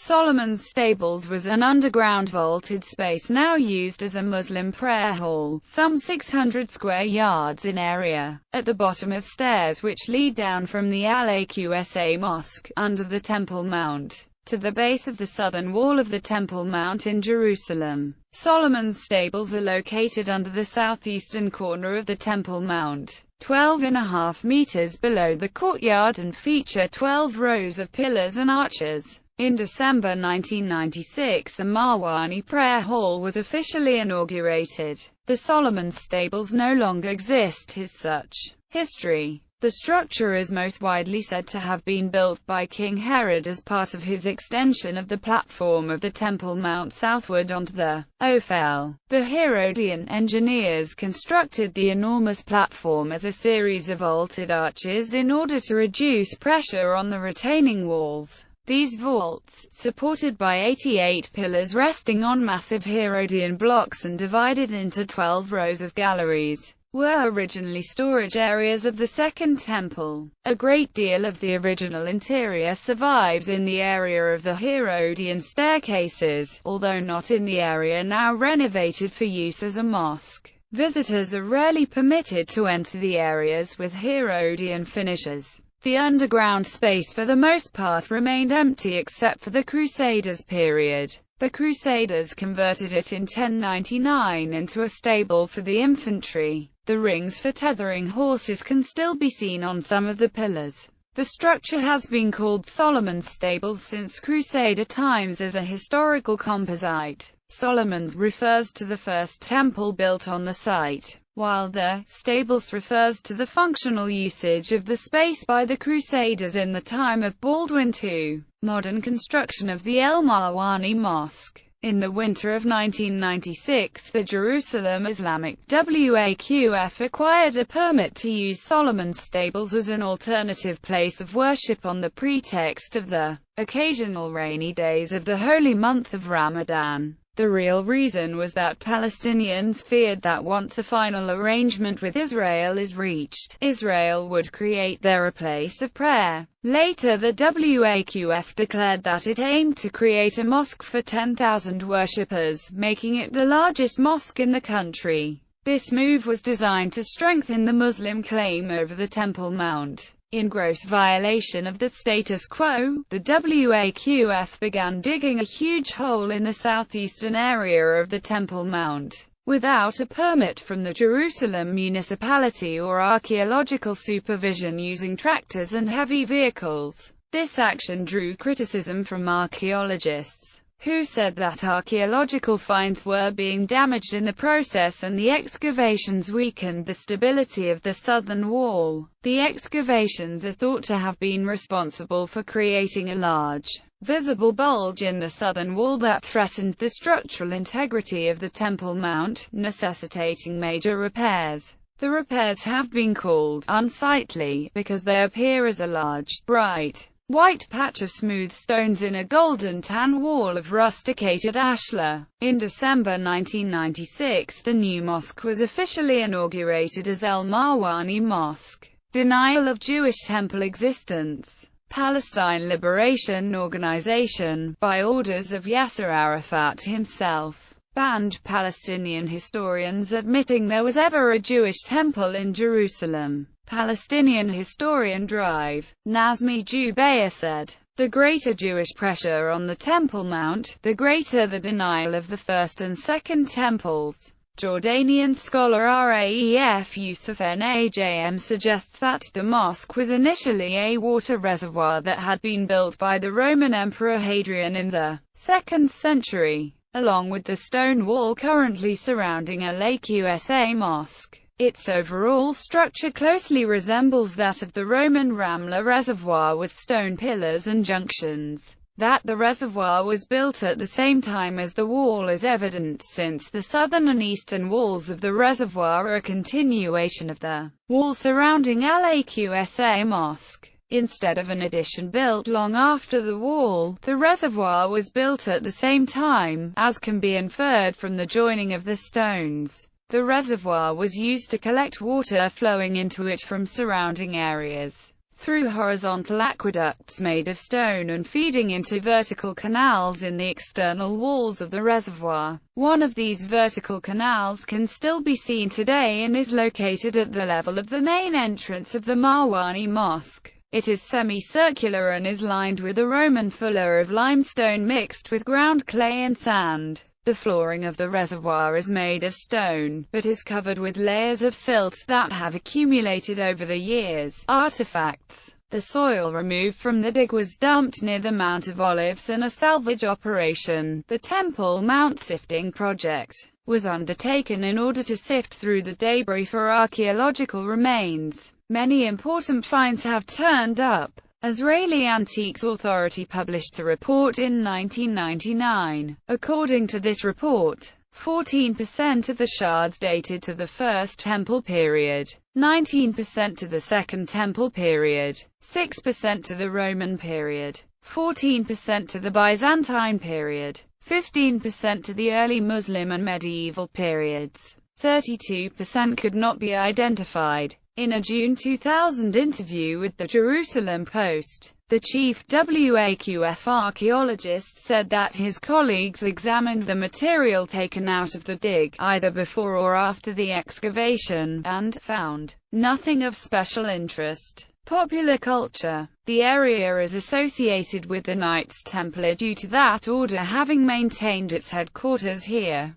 Solomon's Stables was an underground vaulted space now used as a Muslim prayer hall, some 600 square yards in area, at the bottom of stairs which lead down from the Al-Aqsa Mosque, under the Temple Mount, to the base of the southern wall of the Temple Mount in Jerusalem. Solomon's Stables are located under the southeastern corner of the Temple Mount, 12.5 meters below the courtyard, and feature 12 rows of pillars and arches. In December 1996, the Marwani Prayer Hall was officially inaugurated. The Solomon Stables no longer exist as such. History. The structure is most widely said to have been built by King Herod as part of his extension of the platform of the Temple Mount southward onto the Ophel. The Herodian engineers constructed the enormous platform as a series of vaulted arches in order to reduce pressure on the retaining walls. These vaults, supported by 88 pillars resting on massive Herodian blocks and divided into 12 rows of galleries, were originally storage areas of the Second Temple. A great deal of the original interior survives in the area of the Herodian staircases, although not in the area now renovated for use as a mosque. Visitors are rarely permitted to enter the areas with Herodian finishes. The underground space for the most part remained empty except for the Crusaders' period. The Crusaders converted it in 1099 into a stable for the infantry. The rings for tethering horses can still be seen on some of the pillars. The structure has been called Solomon's Stables since Crusader times as a historical composite. Solomon's refers to the first temple built on the site, while the Stables refers to the functional usage of the space by the Crusaders in the time of Baldwin II. Modern construction of the El Marwani Mosque. In the winter of 1996, the Jerusalem Islamic Waqf acquired a permit to use Solomon's Stables as an alternative place of worship on the pretext of the occasional rainy days of the holy month of Ramadan. The real reason was that Palestinians feared that once a final arrangement with Israel is reached, Israel would create there a place of prayer. Later the Waqf declared that it aimed to create a mosque for 10,000 worshippers, making it the largest mosque in the country. This move was designed to strengthen the Muslim claim over the Temple Mount. In gross violation of the status quo, the Waqf began digging a huge hole in the southeastern area of the Temple Mount, without a permit from the Jerusalem municipality or archaeological supervision, using tractors and heavy vehicles. This action drew criticism from archaeologists, who said that archaeological finds were being damaged in the process and the excavations weakened the stability of the southern wall. The excavations are thought to have been responsible for creating a large, visible bulge in the southern wall that threatened the structural integrity of the Temple Mount, necessitating major repairs. The repairs have been called unsightly because they appear as a large, bright, white patch of smooth stones in a golden tan wall of rusticated ashlar. In December 1996, the new mosque was officially inaugurated as El Marwani Mosque. Denial of Jewish temple existence. Palestine Liberation Organization, by orders of Yasser Arafat himself, banned Palestinian historians admitting there was ever a Jewish temple in Jerusalem. Palestinian historian Drive, Nazmi Jubeir said, "The greater Jewish pressure on the Temple Mount, the greater the denial of the first and second temples." Jordanian scholar Raef Yusuf Najm suggests that the mosque was initially a water reservoir that had been built by the Roman Emperor Hadrian in the 2nd century, along with the stone wall currently surrounding Al-Aqsa Mosque. Its overall structure closely resembles that of the Roman Ramla Reservoir with stone pillars and junctions. That the reservoir was built at the same time as the wall is evident, since the southern and eastern walls of the reservoir are a continuation of the wall surrounding Al-Aqsa Mosque. Instead of an addition built long after the wall, the reservoir was built at the same time, as can be inferred from the joining of the stones. The reservoir was used to collect water flowing into it from surrounding areas. through horizontal aqueducts made of stone and feeding into vertical canals in the external walls of the reservoir. One of these vertical canals can still be seen today and is located at the level of the main entrance of the Marwani Mosque. It is semicircular and is lined with a Roman fuller of limestone mixed with ground clay and sand. The flooring of the reservoir is made of stone, but is covered with layers of silt that have accumulated over the years. Artifacts. The soil removed from the dig was dumped near the Mount of Olives, and a salvage operation, the Temple Mount Sifting project, was undertaken in order to sift through the debris for archaeological remains. Many important finds have turned up. Israeli Antiques Authority published a report in 1999. According to this report, 14% of the shards dated to the First Temple period, 19% to the Second Temple period, 6% to the Roman period, 14% to the Byzantine period, 15% to the early Muslim and medieval periods. 32% could not be identified. In a June 2000 interview with the Jerusalem Post, the chief WAQF archaeologist said that his colleagues examined the material taken out of the dig, either before or after the excavation, and found nothing of special interest. Popular culture. The area is associated with the Knights Templar due to that order having maintained its headquarters here.